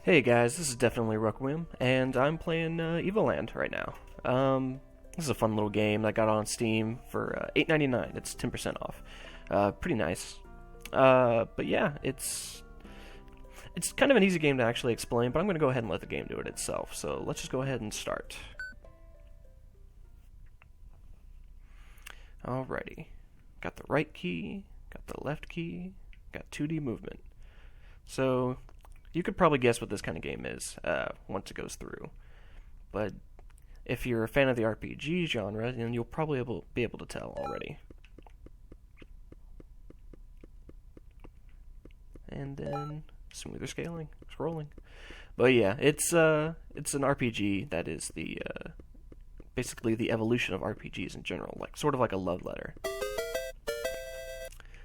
Hey guys, this is definitely Ruckwim, and I'm playing Evoland right now. This is a fun little game that I got on Steam for $8.99. It's 10% off. Pretty nice. But yeah, it's kind of an easy game to actually explain, but I'm going to go ahead and let the game do it itself. So let's just go ahead and start. Alrighty. Got the right key, got the left key, got 2D movement. So you could probably guess what this kind of game is once it goes through. But if you're a fan of the RPG genre, then you'll probably be able to tell already. And then smoother scaling, scrolling. But yeah, it's an RPG that is the basically the evolution of RPGs in general, like sort of like a love letter.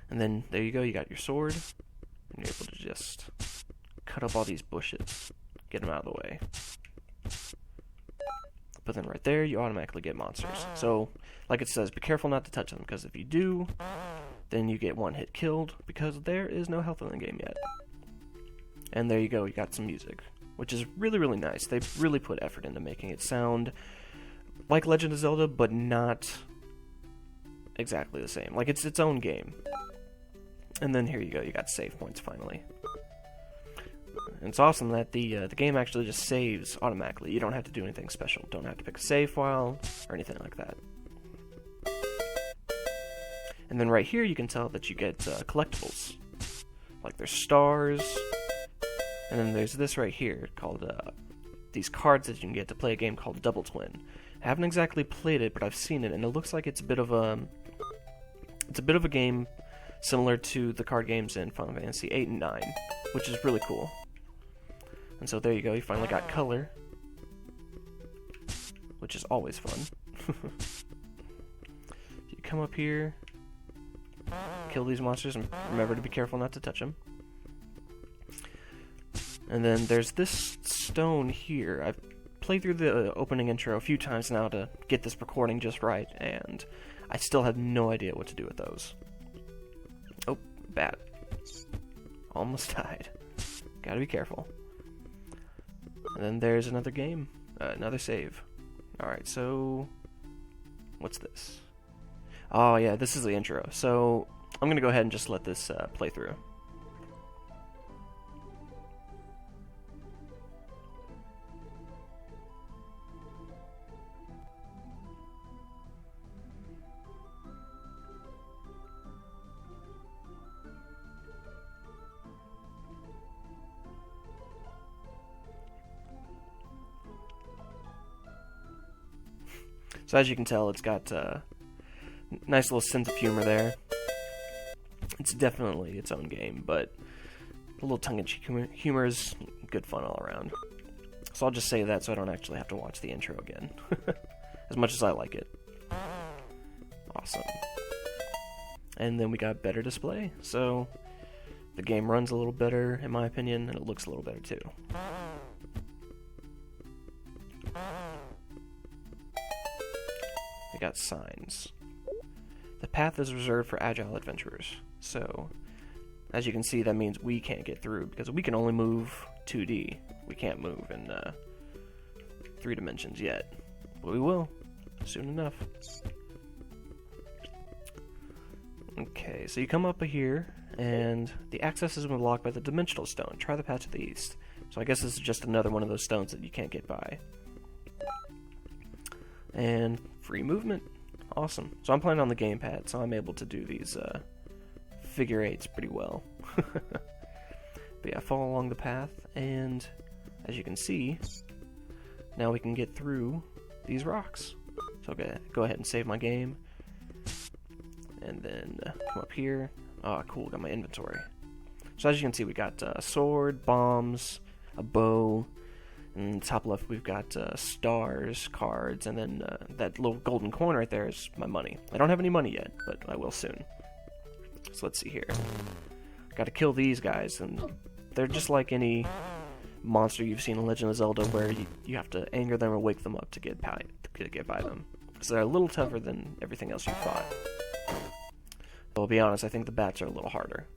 And then there you go, you got your sword, and you're able to just cut up all these bushes, get them out of the way. But then right there, you automatically get monsters. So, like it says, be careful not to touch them, because if you do, then you get one hit killed, because there is no health in the game yet. And there you go, you got some music, which is really, really nice. They've really put effort into making it sound like Legend of Zelda, but not exactly the same. Like, it's its own game. And then here you go, you got save points finally. And it's awesome that the game actually just saves automatically. You don't have to do anything special. Don't have to pick a save file or anything like that. And then right here you can tell that you get collectibles. Like there's stars. And then there's this right here called these cards that you can get to play a game called Double Twin. I haven't exactly played it, but I've seen it, and it looks like it's a bit of a game similar to the card games in Final Fantasy 8 and 9, which is really cool. And so there you go, you finally got color, which is always fun. You come up here, kill these monsters, and remember to be careful not to touch them. And then there's this stone here. I've played through the opening intro a few times now to get this recording just right, and I still have no idea what to do with those. Oh, bat. Almost died. Gotta be careful. And then there's another game. Another save. Alright, so what's this? Oh yeah, this is the intro. So I'm gonna go ahead and just let this play through. So as you can tell, it's got nice little sense of humor there. It's definitely its own game, but a little tongue-in-cheek humor is good fun all around. So I'll just say that so I don't actually have to watch the intro again. As much as I like it. Awesome. And then we got better display. So the game runs a little better, in my opinion, and it looks a little better too. We got signs. The path is reserved for agile adventurers. So, as you can see, that means we can't get through because we can only move 2D. We can't move in 3 dimensions yet. But we will, soon enough. Okay, so you come up here, and the access is blocked by the dimensional stone. Try the path to the east. So I guess this is just another one of those stones that you can't get by. And free movement. Awesome. So I'm playing on the gamepad, so I'm able to do these figure eights pretty well. But yeah, follow along the path, and as you can see, now we can get through these rocks. So go ahead and save my game. And then come up here. Oh, cool, got my inventory. So as you can see, we got a sword, bombs, a bow. And top left, we've got stars, cards, and then that little golden coin right there is my money. I don't have any money yet, but I will soon. So let's see here. Got to kill these guys, and they're just like any monster you've seen in Legend of Zelda, where you have to anger them or wake them up to get by them. So they're a little tougher than everything else you've fought. But I'll be honest, I think the bats are a little harder.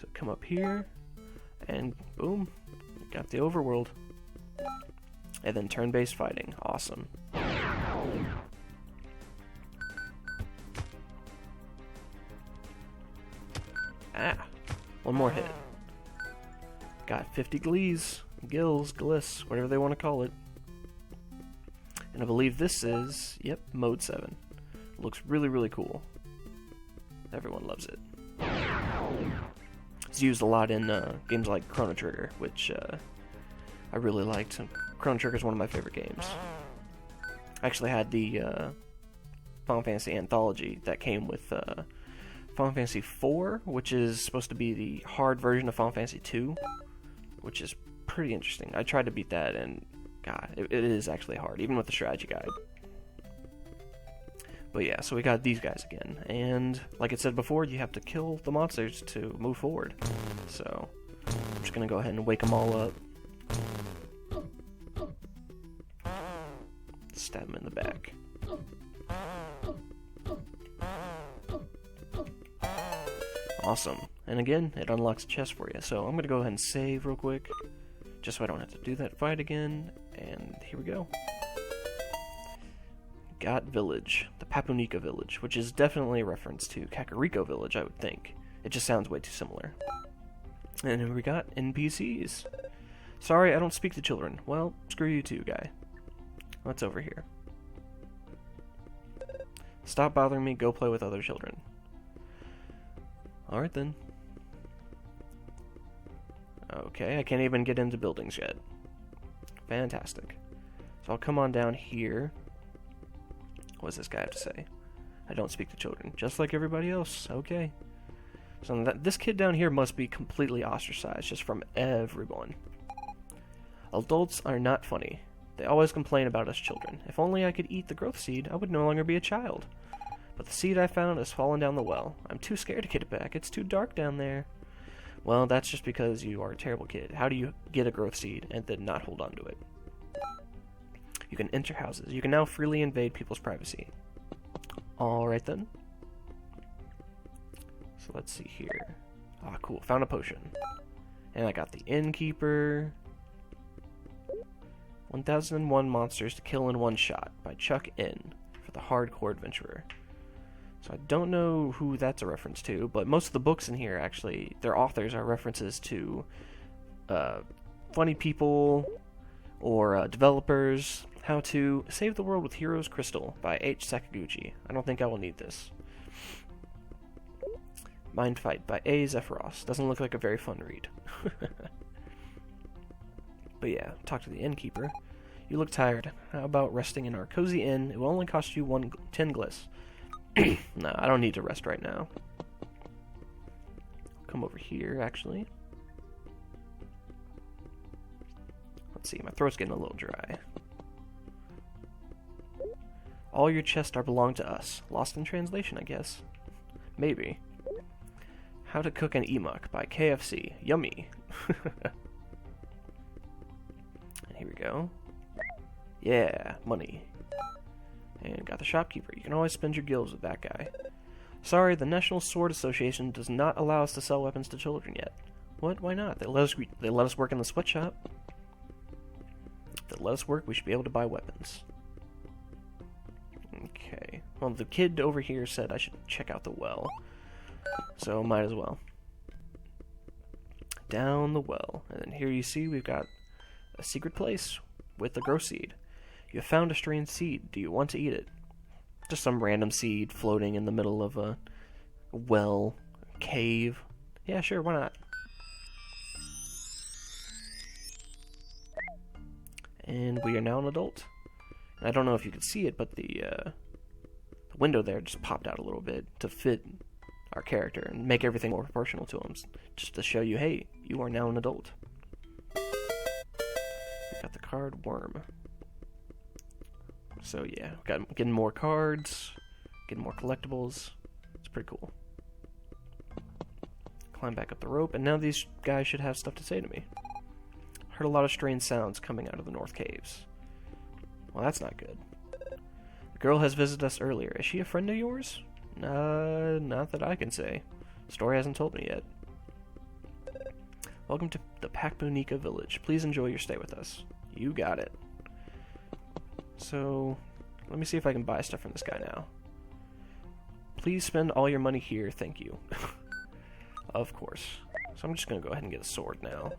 So come up here. And boom, got the overworld. And then turn-based fighting. Awesome. Ah, one more hit. Got 50 glees, gills, gliss, whatever they want to call it. And I believe this is, yep, Mode 7. Looks really, really cool. Everyone loves it. It's used a lot in games like Chrono Trigger, which I really liked. Chrono Trigger is one of my favorite games. I actually had the Final Fantasy Anthology that came with Final Fantasy IV, which is supposed to be the hard version of Final Fantasy II, which is pretty interesting. I tried to beat that, and God, it is actually hard, even with the strategy guide. But yeah, so we got these guys again, and like it said before, you have to kill the monsters to move forward. So I'm just gonna go ahead and wake them all up. Stab them in the back. Awesome. And again, it unlocks a chest for you. So I'm gonna go ahead and save real quick, just so I don't have to do that fight again. And here we go. Got Village, the Papunica Village, which is definitely a reference to Kakariko Village, I would think. It just sounds way too similar. And here we got NPCs. Sorry, I don't speak to children. Well, screw you too, guy. What's over here? Stop bothering me, go play with other children. Alright then. Okay, I can't even get into buildings yet. Fantastic. So I'll come on down here. What does this guy have to say? I don't speak to children, just like everybody else. Okay. So this kid down here must be completely ostracized just from everyone. Adults are not funny. They always complain about us children. If only I could eat the growth seed, I would no longer be a child. But the seed I found has fallen down the well. I'm too scared to get it back. It's too dark down there. Well, that's just because you are a terrible kid. How do you get a growth seed and then not hold on to it? You can enter houses. You can now freely invade people's privacy. Alright then. So let's see here. Ah, cool. Found a potion. And I got the Innkeeper. 1001 Monsters to Kill in One Shot by Chuck Inn for the Hardcore Adventurer. So I don't know who that's a reference to, but most of the books in here, actually, their authors are references to funny people or developers. How to Save the World with Heroes Crystal by H. Sakaguchi. I don't think I will need this. Mind Fight by A. Zephyros. Doesn't look like a very fun read. But yeah, talk to the innkeeper. You look tired. How about resting in our cozy inn? It will only cost you 10 gliss. No, I don't need to rest right now. Come over here, actually. Let's see, my throat's getting a little dry. All your chests are belong to us. Lost in translation, I guess. Maybe. How to Cook an Emuk by KFC. Yummy. Here we go. Yeah, money. And got the shopkeeper. You can always spend your gills with that guy. Sorry, the National Sword Association does not allow us to sell weapons to children yet. What? Why not? They let us work in the sweatshop. If they let us work, we should be able to buy weapons. Okay. Well, the kid over here said I should check out the well. So, might as well. Down the well. And then here you see we've got a secret place with the growth seed. You have found a strange seed. Do you want to eat it? Just some random seed floating in the middle of a well, cave. Yeah, sure, why not? And we are now an adult. I don't know if you can see it, but the window there just popped out a little bit to fit our character and make everything more proportional to him, just to show you, hey, you are now an adult. We got the card Worm. So yeah, getting more cards, getting more collectibles. It's pretty cool. Climb back up the rope, and now these guys should have stuff to say to me. Heard a lot of strange sounds coming out of the North Caves. Well, that's not good. The girl has visited us earlier. Is she a friend of yours? Not that I can say. The story hasn't told me yet. Welcome to the Pakmunika village. Please enjoy your stay with us. You got it. So, let me see if I can buy stuff from this guy now. Please spend all your money here, thank you. Of course. So I'm just gonna go ahead and get a sword now.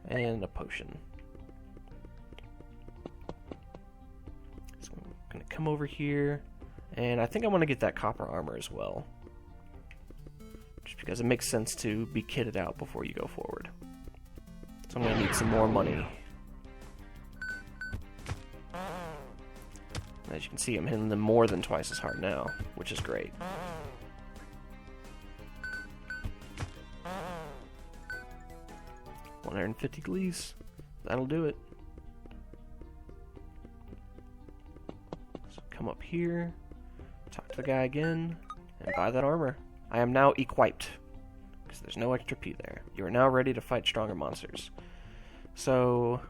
And a potion. So I'm gonna come over here, and I think I want to get that copper armor as well. Just because it makes sense to be kitted out before you go forward. So I'm gonna need some more money. As you can see, I'm hitting them more than twice as hard now, which is great. $150 glees. That'll do it. So come up here, talk to the guy again, and buy that armor. I am now equipped, because there's no extra P there. You are now ready to fight stronger monsters. So,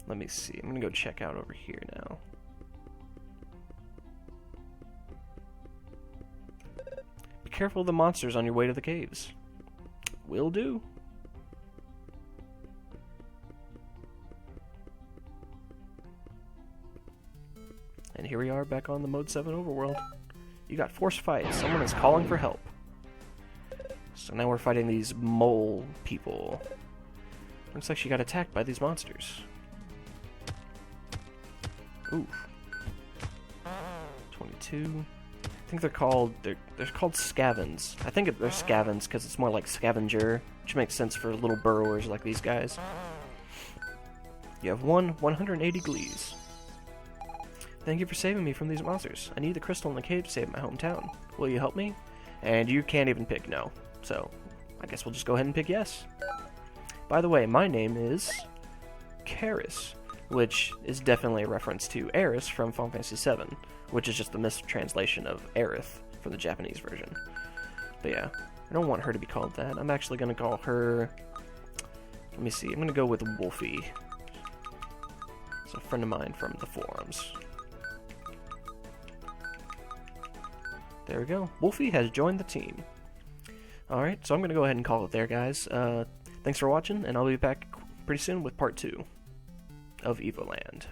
let me see. I'm going to go check out over here now. Be careful of the monsters on your way to the caves. Will do. And here we are back on the Mode 7 overworld. You got force fight. Someone is calling for help. So now we're fighting these mole people. Looks like she got attacked by these monsters. Ooh. 22. I think they're called scavens. I think they're scavens because it's more like scavenger, which makes sense for little burrowers like these guys. You have 180 glees. Thank you for saving me from these monsters. I need the crystal in the cave to save my hometown. Will you help me? And you can't even pick no. So, I guess we'll just go ahead and pick yes. By the way, my name is Karis, which is definitely a reference to Aeris from Final Fantasy VII, which is just the mistranslation of Aerith from the Japanese version. But yeah, I don't want her to be called that. I'm actually going to call her... Let me see, I'm going to go with Wolfie. It's a friend of mine from the forums. There we go. Wolfie has joined the team. Alright, so I'm going to go ahead and call it there, guys. Thanks for watching, and I'll be back pretty soon with part 2 of Evoland.